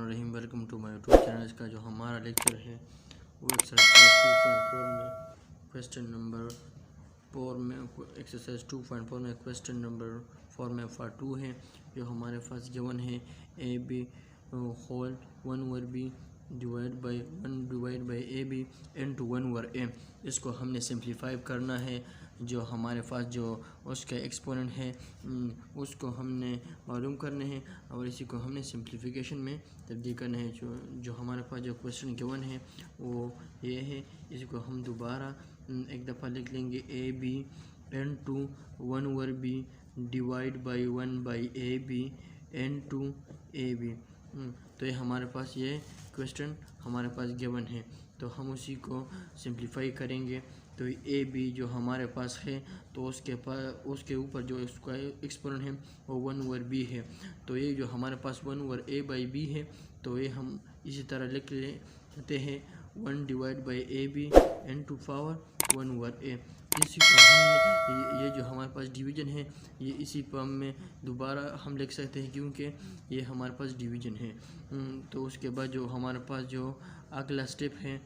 बिस्मिल्लाहिर्रहमानिर्रहीम। Welcome to my YouTube channel. इसका जो हमारा लेक्चर है वो एक्सरसाइज 2.4 में क्वेश्चन नंबर 4 में एक्सरसाइज 2.4 में क्वेश्चन नंबर 4 में पार्ट 2 है। जो हमारे पास गिवन है A B whole 1 over B divide by A B into 1 over A. इसको हमने सिंप्लीफाई करना है। जो हमारे पास जो उसका एक्सपोनेंट है उसको हमने मालूम करने हैं और इसी को हमने सिंप्लीफिकेशन में तब्दील करना है। जो हमारे पास जो क्वेश्चन गिवन है वो ये है। इसको हम दोबारा एक दफ़ा लिख लेंगे A B into 1 over B divide by 1 by A B into A B. तो ये हमारे पास ये क्वेश्चन हमारे पास गिवन है, तो हम उसी को सिंप्लीफाई करेंगे। तो ए बी जो हमारे पास है तो उसके ऊपर जो इसका एक्सपोनेंट है वो 1 ओवर बी है। तो ये जो हमारे पास 1 ओवर ए बाई बी है तो ये हम इसी तरह लिख लेते हैं 1 divide by A B into power 1 over A. इसी को हम ये जो हमारे पास डिवीजन है ये इसी फॉर्म में दोबारा हम लिख सकते हैं क्योंकि ये हमारे पास डिवीजन है। तो उसके बाद जो हमारे पास जो अगला स्टेप है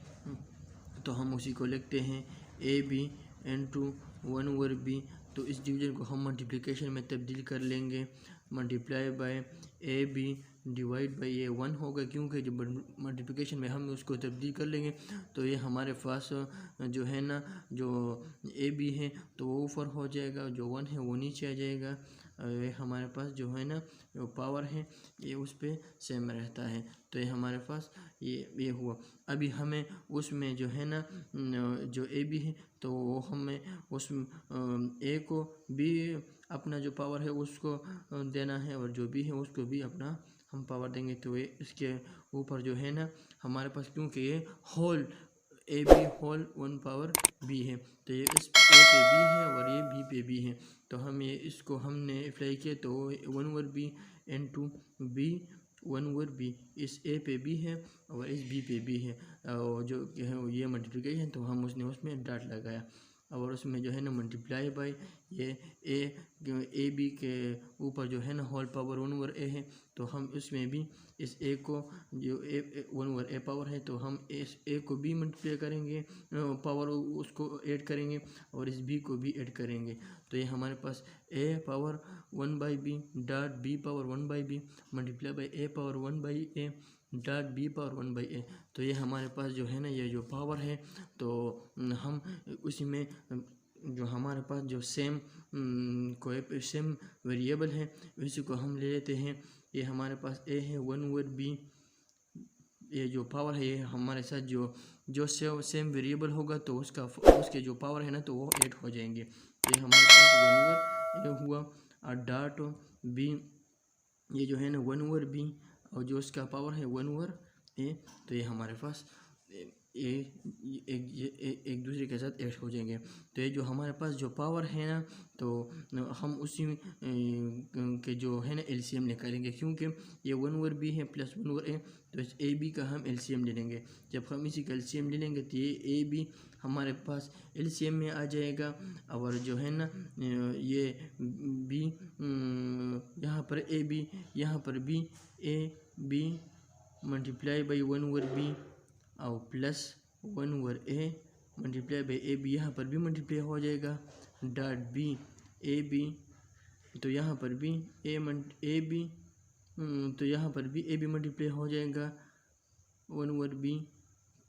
तो हम उसी को लिखते हैं A B into 1 over B. तो इस डिवीजन को हम मल्टीप्लिकेशन में तब्दील कर लेंगे। Multiply by A B divide by A 1 होगा क्योंकि जब मल्टीप्लिकेशन में हम उसको तब्दील कर लेंगे तो ये हमारे पास जो है ना जो ए बी है तो वो ऊपर हो जाएगा, जो 1 है वो नीचे आ जाएगा। ये हमारे पास जो है ना जो पावर है ये उस पर सेम रहता है। तो ये हमारे पास ये हुआ। अभी हमें उसमें जो है ना जो ए बी है तो वो हमें उस ए को भी अपना जो पावर है उसको देना है और जो बी है उसको भी अपना हम पावर देंगे। तो ये इसके ऊपर जो है ना हमारे पास क्योंकि ये whole A B whole 1 power B है तो ये इस ए पे बी है और ये बी पे बी है। तो हम ये इसको हमने अप्लाई किया तो 1 over B into B 1 over B इस ए पे बी है और इस बी पे बी है और जो है ये मल्टीप्लिकेशन तो हम उसमें डॉट लगाया और उसमें जो है ना मल्टीप्लाई बाय ये ए बी के ऊपर जो है ना होल पावर 1 ओवर ए है तो हम उसमें भी इस ए को जो 1 ओवर ए पावर है तो हम इस ए को भी मल्टीप्लाई करेंगे पावर उसको ऐड करेंगे और इस बी को भी ऐड करेंगे। तो ये हमारे पास A power 1 by B dot B power 1 by B multiply by A power 1 by A dot B power 1 by A. तो ये हमारे पास जो है ना ये जो पावर है तो हम उसी में जो हमारे पास जो सेम वेरिएबल है उसी को हम ले लेते हैं। ये हमारे पास ए है 1 ओवर बी, ये जो पावर है ये हमारे साथ जो सेम वेरिएबल होगा तो उसके जो पावर है ना तो वो ऐड हो जाएंगे। ये हमारे पास 1 ओवर ए हुआ और डॉट बी ये जो है ना 1 ओवर बी और जो उसका पावर है 1 ओवर ए। तो ये हमारे पास एक दूसरे के साथ ऐड हो जाएंगे। तो ये जो हमारे पास जो पावर है ना तो हम उसी के जो है ना एलसीएम निकालेंगे क्योंकि ये 1 ओवर बी है प्लस 1 ओवर ए तो इस ए बी का हम एलसीएम ले लेंगे। जब हम इसी का एलसीएम ले लेंगे तो ये ए बी हमारे पास एलसीएम में आ जाएगा और जो है ना ये बी यहाँ पर ए बी यहाँ पर B A B multiply by 1 over B और plus 1 over A multiply by A B यहाँ पर भी मल्टीप्लाई हो जाएगा डॉट बी ए बी तो यहाँ पर भी ए बी तो यहाँ पर भी ए बी मल्टीप्लाई हो जाएगा 1 over B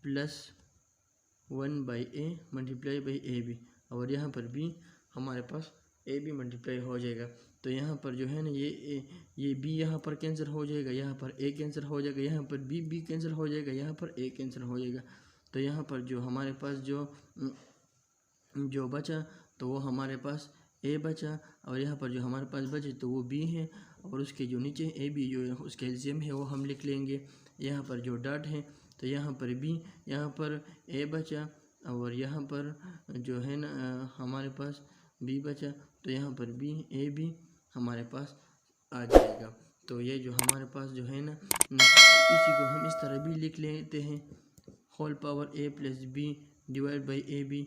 plus 1 by A multiply by A B और यहाँ पर भी हमारे पास ए बी मल्टीप्लाई हो जाएगा। तो यहाँ पर जो है ना ये बी यहाँ पर कैंसिल हो जाएगा, यहाँ पर ए कैंसिल हो जाएगा, यहाँ पर बी कैंसिल हो जाएगा, यहाँ पर ए कैंसिल हो जाएगा। तो यहाँ पर जो हमारे पास जो बचा तो वो हमारे पास ए बचा और यहाँ पर जो हमारे पास बचे तो वो बी है और उसके जो नीचे ए बी जो उसके एलसीएम है वो हम लिख लेंगे। यहाँ पर जो डॉट है तो यहाँ पर बी यहाँ पर ए बचा और यहाँ पर जो है ना हमारे पास बी बचा तो यहाँ पर बी ए बी हमारे पास आ जाएगा। तो ये जो हमारे पास जो है ना इसी को हम इस तरह भी लिख लेते हैं whole power A plus B divide by A B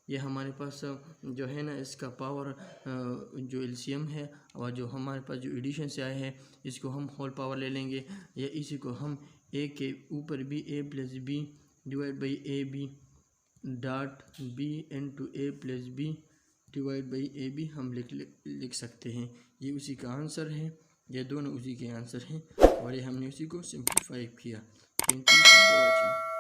ये हमारे पास जो है ना इसका पावर जो एलसीएम है और जो हमारे पास जो एडिशन से आया है इसको हम होल पावर ले लेंगे, या इसी को हम ए के ऊपर भी A plus B divide by A B dot B into A plus B divide by A B हम लिख सकते हैं। ये उसी का आंसर है, ये दोनों उसी के आंसर हैं और ये हमने उसी को सिंप्लीफाई किया। Thank you for watching.